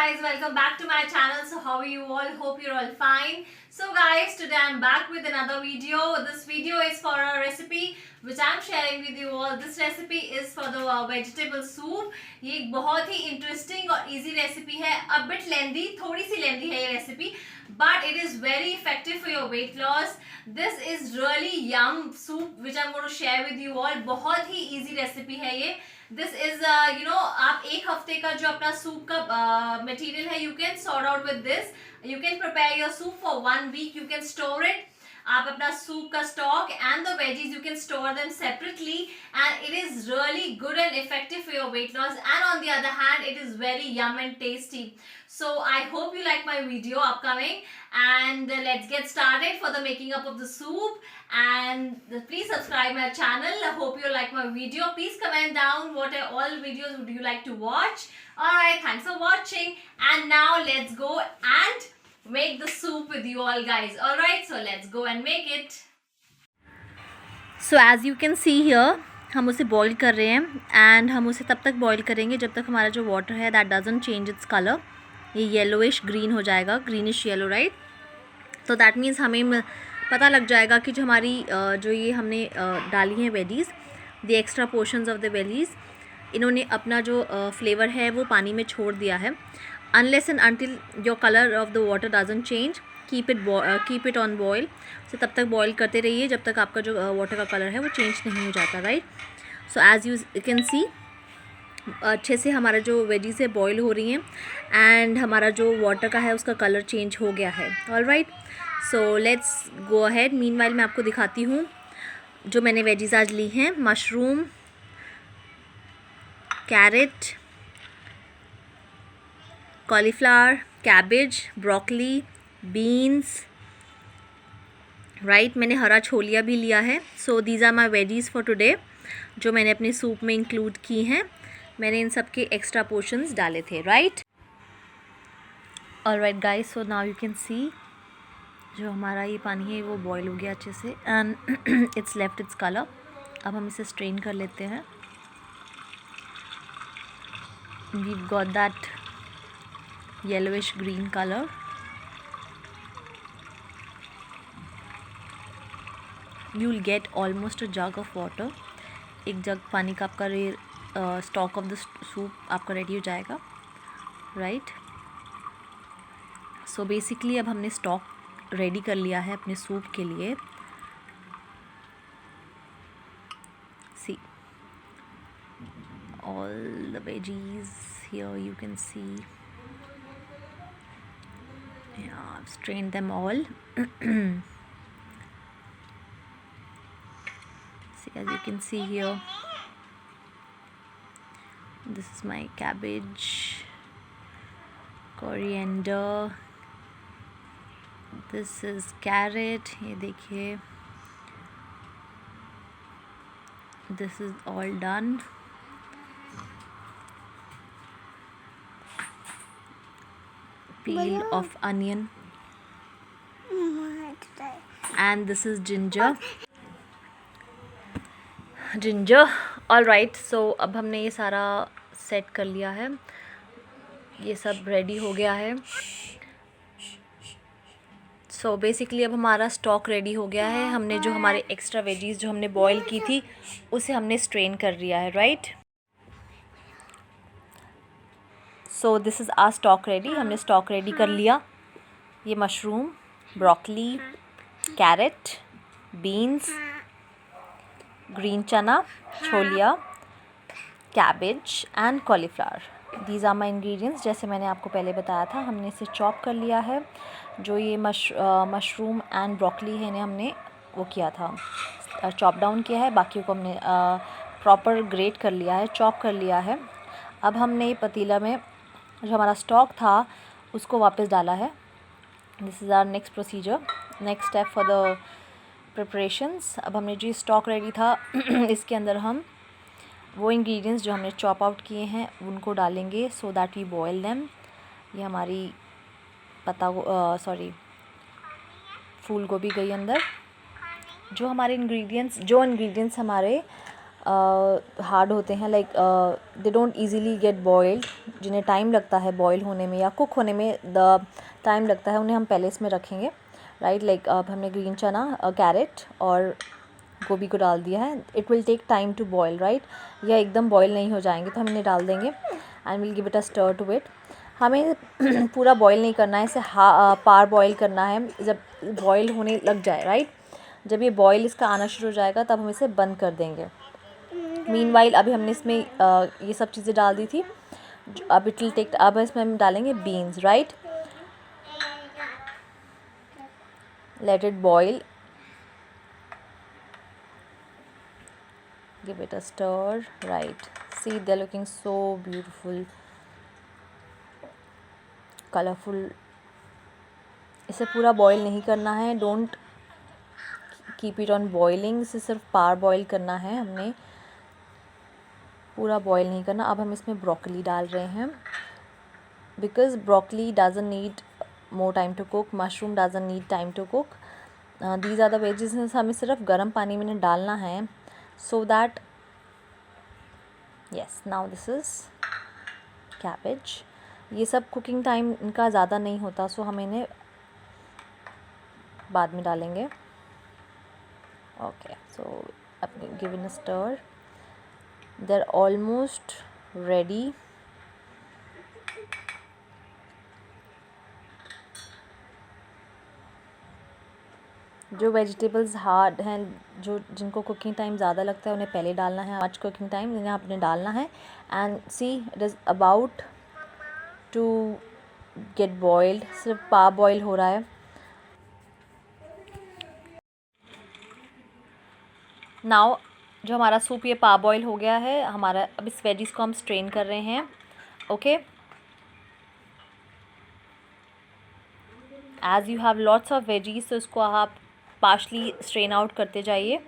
guys, welcome back to my channel. So how are you all? Hope you're all fine. So guys, today I'm back with another video. This video is for a recipe which I'm sharing with you all. This recipe is for the vegetable soup. ये एक बहुत ही interesting और easy recipe है. A bit lengthy, थोड़ी सी lengthy है ये recipe, but it is very effective for your weight loss. This is really yum soup which I'm going to share with you all. बहुत ही easy recipe है ये. This is आप एक हफ्ते का जो अपना सूप का मटेरियल है, you can sort out with this. You can prepare your soup for 1 week. You can store it. आप अपना सूप का stock and the veggies you can store them separately and it is really good and effective for your weight loss. And on the other hand it is very yum and tasty. So I hope you like my video upcoming, and let's get started for the making up of the soup. And please subscribe my channel. I hope you like my video. Please comment down what all videos would you like to watch. Alright, thanks for watching, and now let's go and make the soup with you all guys. Alright, so let's go and make it. So as you can see here, हम उसे boil कर रहे हैं and हम उसे तब तक boil करेंगे जब तक हमारा जो वाटर है that doesn't change its colour. ये येलोइश ग्रीन हो जाएगा, ग्रीनिश येलो, राइट. तो दैट मीन्स हमें पता लग जाएगा कि जो हमारी जो ये हमने डाली हैं veggies, the extra portions of the veggies, इन्होंने अपना जो फ्लेवर है वो पानी में छोड़ दिया है. Unless and until your colour of the water doesn't change, keep it on boil. तो तब तक बॉयल करते रहिए जब तक आपका जो वाटर का कलर है वो चेंज नहीं हो जाता, right. So as you can see अच्छे से हमारा जो वेजीज़ है बॉईल हो रही हैं एंड हमारा जो वाटर का है उसका कलर चेंज हो गया है. Alright, so let's go ahead. Meanwhile मैं आपको दिखाती हूँ जो मैंने वेजीज़ आज ली हैं. Mushroom, carrot, cauliflower, cabbage, broccoli, beans, right. मैंने हरा छोलिया भी लिया है. So these are my veggies for today जो मैंने अपने सूप में इंक्लूड की हैं. मैंने इन सब के एक्स्ट्रा पोर्शंस डाले थे, right. Alright guys, so now you can सी जो हमारा ये पानी है वो बॉईल हो गया अच्छे से and it's left its colour. अब हम इसे स्ट्रेन कर लेते हैं. We got that yellowish green colour. You will get almost a jug of water. एक जग पानी का आपका स्टॉक ऑफ द सूप आपका रेडी हो जाएगा, राइट. सो बेसिकली अब हमने स्टॉक रेडी कर लिया है अपने सूप के लिए. See all the veggies here, you can see. I've strained them all. See, as you can see here, this is my cabbage, coriander, this is carrot. ये देखिए, this is all done. Peel of onion, and this is ginger. All right. So अब हमने ये सारा set कर लिया है. ये सब रेडी हो गया है. सो बेसिकली अब हमारा स्टॉक रेडी हो गया है. हमने जो हमारे एक्स्ट्रा वेजीज़ जो हमने बॉईल की थी उसे हमने स्ट्रेन कर लिया है, right. So this is our stock ready. हमने स्टॉक रेडी कर लिया. ये mushroom, broccoli, carrot, beans, green चना, छोलिया, cabbage and cauliflower. These are my ingredients. जैसे मैंने आपको पहले बताया था, हमने इसे चॉप कर लिया है. जो ये मशरूम एंड ब्रोकली है इन्हें हमने वो किया था, चॉप डाउन किया है. बाकी को हमने प्रॉपर ग्रेट कर लिया है, चॉप कर लिया है. अब हमने पतीला में जो हमारा स्टॉक था उसको वापस डाला है. This is our next procedure, next step for the preparations. अब हमने जो स्टॉक रेडी था इसके अंदर हम वो इंग्रेडिएंट्स जो हमने चॉप आउट किए हैं उनको डालेंगे so that we boil them. ये हमारी फूल गोभी गई अंदर. जो इंग्रेडिएंट्स हमारे हार्ड होते हैं, like they don't easily gate boiled, जिन्हें टाइम लगता है बॉयल होने में या कुक होने में द टाइम लगता है, उन्हें हम पहले इसमें रखेंगे, राइट। लाइक अब हमने ग्रीन चना, कैरेट और गोभी को डाल दिया है। It will take time to boil, right. यह एकदम बॉयल नहीं हो जाएंगे, तो हम इन्हें डाल देंगे and will give it a stir to it. हमें पूरा बॉयल नहीं करना है, इसे पार बॉयल करना है। जब बॉयल होने लग जाए, राइट, जब ये बॉयल इसका आना शुरू हो जाएगा तब हम इसे बंद कर देंगे। मीनवाइल अभी हमने इसमें ये सब चीज़ें डाल दी थी। अब इट विल टेक, अब इसमें हम डालेंगे beans, right. Let it boil, give it a stir, right, see they're looking so beautiful, colorful। इसे पूरा बॉईल नहीं करना है, don't keep it on boiling, इसे सिर्फ पार बॉईल करना है, हमने पूरा बॉईल नहीं करना। अब हम इसमें ब्रोकली डाल रहे हैं, because broccoli doesn't need more time to cook, mushroom doesn't need time to cook. These are the veggies, हमें सिर्फ गर्म पानी में इन्हें डालना है, so that yes, now this is cabbage। ये सब कुकिंग टाइम इनका ज़्यादा नहीं होता, सो हम इन्हें बाद में डालेंगे। Okay, so give in a stir, they are almost ready. जो वेजिटेबल्स हार्ड हैं, जो जिनको कुकिंग टाइम ज़्यादा लगता है, उन्हें पहले डालना है। मच कुकिंग टाइम इन्हें आपने डालना है। And see it is about to get boiled, सिर्फ पा बॉयल हो रहा है। नाउ जो हमारा सूप ये पा बॉयल हो गया है हमारा, अब इस वेजिस को हम स्ट्रेन कर रहे हैं। Okay, as you have lots of veggies, तो इसको आप पार्शली स्ट्रेन आउट करते जाइए।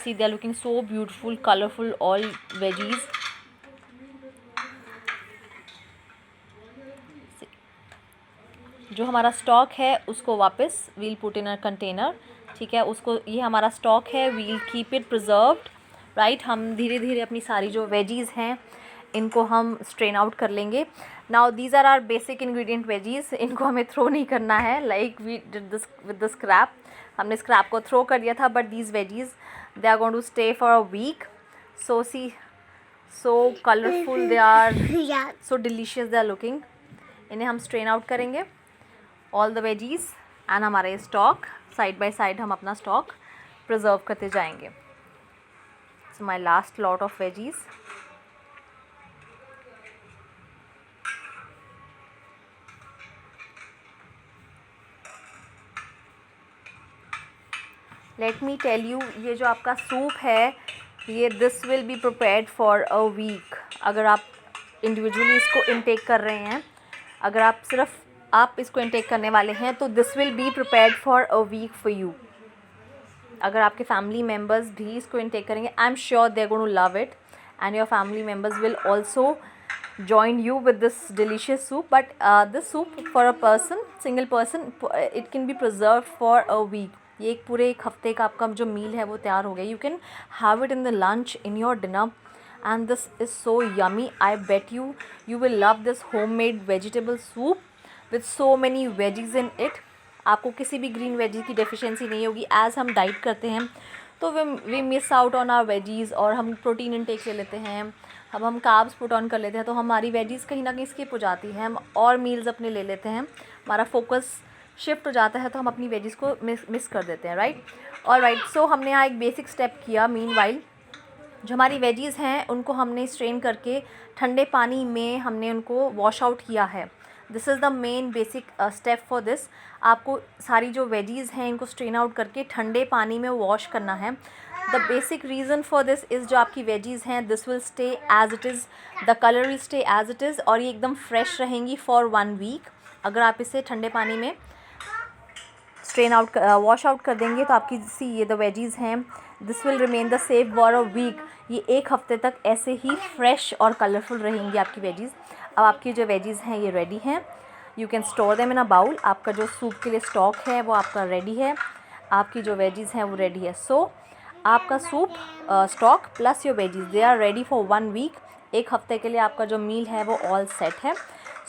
See they are looking so beautiful, colourful all veggies. जो हमारा स्टॉक है उसको वापस we'll put in a container, ठीक है। उसको, ये हमारा स्टॉक है, we'll keep it preserved, right. हम धीरे धीरे अपनी सारी जो वेजीज़ हैं इनको हम स्ट्रेन आउट कर लेंगे। Now these are are basic ingredient veggies, इनको हमें थ्रो नहीं करना है, like we did this with the scrap. हमने स्क्रैप को थ्रो कर दिया था, but these veggies they are going to stay for a week. So see, so colourful they are, so delicious they are looking. इन्हें हम strain out करेंगे, all the veggies, and हमारा ये स्टॉक साइड बाय साइड हम अपना stock preserve करते जाएंगे। So my last lot of veggies. Let me tell you, ये जो आपका सूप है, ये this will be prepared for a week. अगर आप इंडिविजुअली इसको इनटेक कर रहे हैं, अगर आप सिर्फ आप इसको इनटेक करने वाले हैं, तो this will be prepared for a week for you. अगर आपके फैमिली मेम्बर्स भी इसको इनटेक करेंगे, I am sure they are going to love it, and your family members will also join you with this delicious soup। But this soup for a person, single person, it can be preserved for a week। ये एक पूरे एक हफ्ते का आपका जो मील है वो तैयार हो गया। You can have it in the lunch, in your dinner, and this is so yummy। I bet you will love this homemade vegetable soup with so many veggies in it। आपको किसी भी ग्रीन वेजी की deficiency नहीं होगी। As हम diet करते हैं तो we miss out on our veggies, और हम प्रोटीन इनटेक ले लेते हैं, अब हम कार्ब्स पुट ऑन कर लेते हैं, तो हमारी वेजीज़ कहीं ना कहीं स्किप हो जाती हैं। हम और मील्स अपने ले लेते हैं, हमारा फोकस शिफ्ट हो जाता है, तो हम अपनी वेजीज़ को मिस कर देते हैं, राइट। और राइट, सो हमने यहाँ एक बेसिक स्टेप किया। मीनवाइल जो हमारी वेजीज़ हैं उनको हमने स्ट्रेन करके ठंडे पानी में हमने उनको वॉश आउट किया है। This is the main basic step for this. आपको सारी जो वेजीज़ हैं इनको स्ट्रेन आउट करके ठंडे पानी में वॉश करना है। The basic reason for this is, जो आपकी वेजीज़ हैं this will stay as it is, the colour will stay as it is, और ये एकदम फ्रेश रहेंगी फॉर 1 वीक। अगर आप इसे ठंडे पानी में स्ट्रेन आउट वॉश आउट कर देंगे तो आपकी सी ये द वेजीज़ हैं, this will remain the same for a week. ये एक हफ्ते तक ऐसे ही फ्रेश और कलरफुल रहेंगी आपकी वेजीज़। अब आपकी जो वेजीज़ हैं ये रेडी हैं, you can store them in a bowl. आपका जो सूप के लिए स्टॉक है वो आपका रेडी है, आपकी जो वेजीज़ हैं वो रेडी है। सो आपका soup stock plus your veggies, they are ready for 1 week. एक हफ्ते के लिए आपका जो मील है वो ऑल सेट है।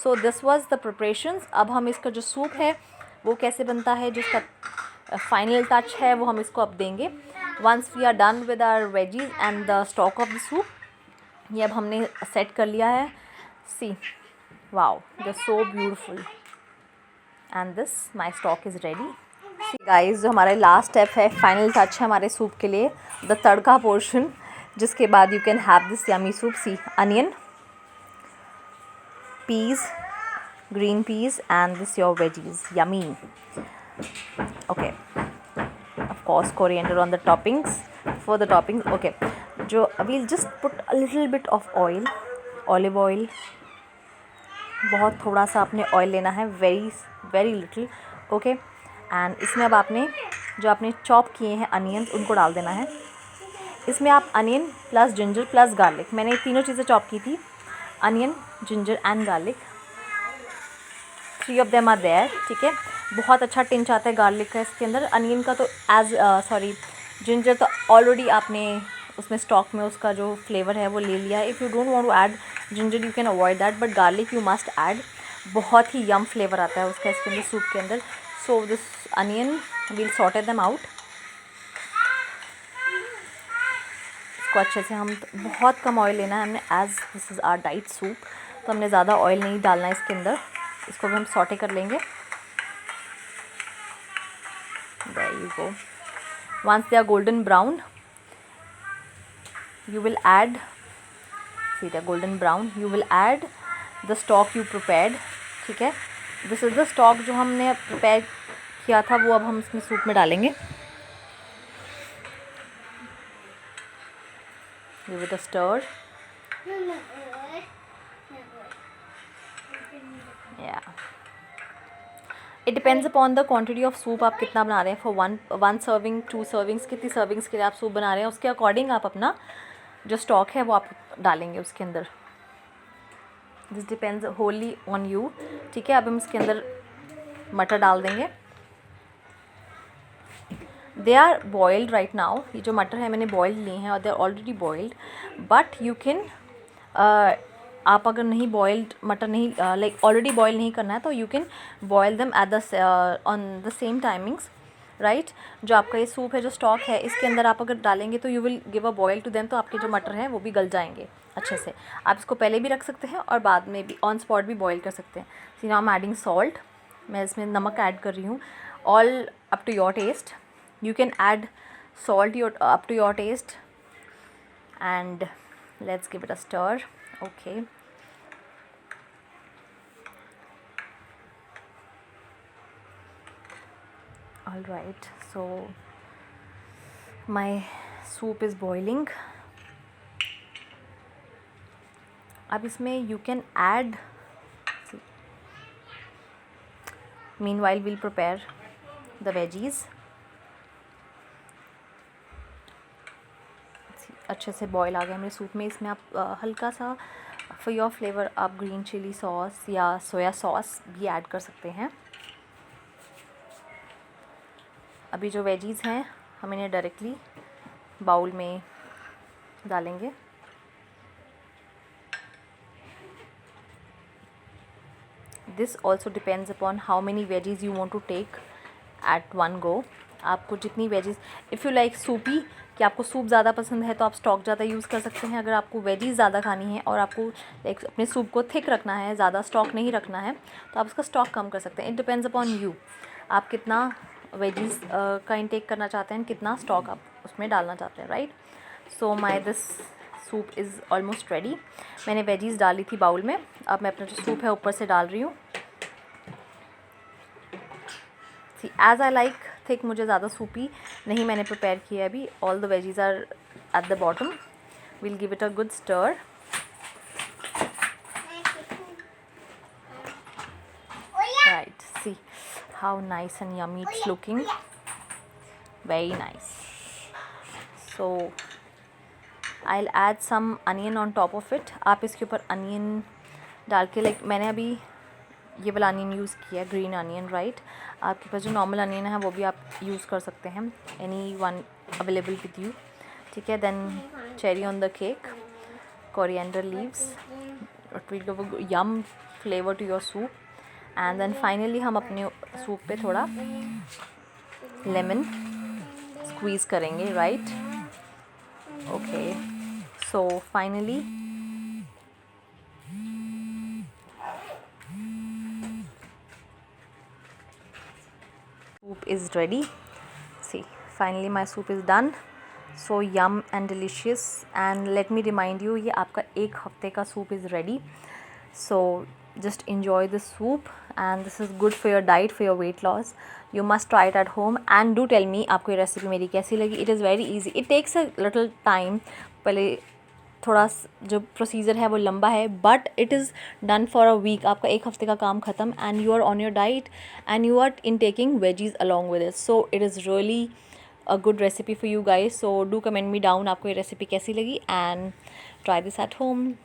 So this was the preparations. अब हम इसका जो सूप है वो कैसे बनता है, जिसका फाइनल टच है वो हम इसको अब देंगे once we are done with our veggies and the stock of the soup. ये अब हमने सेट कर लिया है। See wow, they so beautiful and this my stock is ready. Guys, जो हमारा लास्ट स्टेप है, फाइनल टच है हमारे सूप के लिए, द तड़का पोर्शन, जिसके बाद you can have this yummy soup. See onion, peas, green peas, and this your veggies, yummy. Okay, of course coriander on the toppings, for the toppings. Okay, जो we'll just put a little bit of oil, olive oil, बहुत थोड़ा सा आपने oil लेना है, very little. Okay, and इसमें अब आपने जो आपने चॉप किए हैं अनियंस उनको डाल देना है। इसमें आप onion plus ginger plus garlic, मैंने तीनों चीज़ें चॉप की थी, onion, ginger and garlic, 3 of them are there. ठीक है, बहुत अच्छा टिंच आता है गार्लिक का इसके अंदर। अनियन का तो जिंजर तो ऑलरेडी आपने उसमें स्टॉक में उसका जो फ्लेवर है वो ले लिया है। If you don't want to add ginger you can avoid that, but garlic you must add, बहुत ही यम फ्लेवर आता है उसका इसके अंदर, सूप के अंदर। So this onion we'll saute them out. इसको अच्छे से हम, बहुत कम ऑयल लेना है हमने, as this is our diet soup, तो हमने ज़्यादा ऑयल नहीं डालना है इसके अंदर। इसको भी हम सॉटे कर लेंगे। There you go. Once they are golden brown you will add, see the golden brown, you will add the stock you prepared। ठीक है, दिस इज़ द स्टॉक जो हमने प्रिपेयर किया था, वो अब हम इसमें सूप में डालेंगे। give it a stir। yeah, it depends upon the quantity of soup आप कितना बना रहे हैं। for one serving, 2 servings, कितनी सर्विंग्स के लिए आप सूप बना रहे हैं, उसके अकॉर्डिंग आप अपना जो स्टॉक है वो आप डालेंगे उसके अंदर। This depends wholly on you. ठीक है, अब हम इसके अंदर मटर डाल देंगे। They are boiled right now. ये जो मटर है मैंने बॉइल्ड लिए हैं और they are already boiled, but you can, आप अगर नहीं बॉइल्ड मटर नहीं लाइक ऑलरेडी बॉयल नहीं करना है तो you can boil them at the on the same timings, right. जो आपका ये सूप है, जो स्टॉक है, इसके अंदर आप अगर डालेंगे तो you will give a boil to them, तो आपके जो मटर हैं वो भी गल जाएंगे अच्छे से। आप इसको पहले भी रख सकते हैं और बाद में भी ऑन स्पॉट भी बॉयल कर सकते हैं। See now I am adding salt, मैं इसमें नमक ऐड कर रही हूँ, all up to your taste. You can add salt up to your taste and let's give it a stir. Okay, all right, so my soup is boiling। अब इसमें you can add, meanwhile we'll prepare the veggies। अच्छे से boil आ गया मेरे soup में। इसमें आप हल्का सा फॉर योर फ्लेवर आप ग्रीन चिली सॉस या सोया सॉस भी ऐड कर सकते हैं। अभी जो वेजीज़ हैं हम इन्हें डायरेक्टली बाउल में डालेंगे। This also depends upon how many veggies you want to take at one go. आपको जितनी veggies, if you like soupy, कि आपको सूप ज़्यादा पसंद है तो आप स्टॉक ज़्यादा यूज़ कर सकते हैं। अगर आपको वेजीज़ ज़्यादा खानी है और आपको लाइक अपने सूप को थिक रखना है, ज़्यादा स्टॉक नहीं रखना है, तो आप उसका स्टॉक कम कर सकते हैं। इट डिपेंड्स अपॉन यू, आप कितना वेजीज़ का इंटेक करना चाहते हैं, कितना स्टॉक आप उसमें डालना चाहते हैं, right. So my this soup is almost ready. मैंने वेजीज़ डाली थी बाउल में, अब मैं अपना जो सूप है ऊपर से डाल रही हूँ। See as I like thick, मुझे ज़्यादा सूपी नहीं मैंने प्रिपेयर किया है अभी। All the veggies are at the bottom. We'll give it a good stir. Right, see how nice and yummy it's looking, very nice। so I'll add some onion on top of it। आप इसके ऊपर onion डाल के, like मैंने अभी ये वाला onion use किया, ग्रीन अनियन, राइट। आपके पास जो नॉर्मल अनियन है वो भी आप यूज़ कर सकते हैं, any one available with you. ठीक है, then cherry on the cake, coriander leaves. It will give a yum flavor to your soup. And then finally हम अपने सूप पे थोड़ा लेमन स्क्वीज़ करेंगे, right? Okay, so finally soup is ready. See, finally my soup is done. So yum and delicious. And let me remind you, ये आपका 1 हफ्ते का soup is ready. So just enjoy the soup and this is good for your diet, for your weight loss. You must try it at home and do tell me आपको ये recipe मेरी कैसी लगी. It is very easy. It takes a little time. पहले थोड़ा जो procedure है वो लंबा है, but it is done for a week. आपका 1 हफ्ते का काम ख़त्म and you are on your diet and you are in taking veggies along with it. So it is really a good recipe for you guys. So do comment me down आपको ये recipe कैसी लगी and try this at home.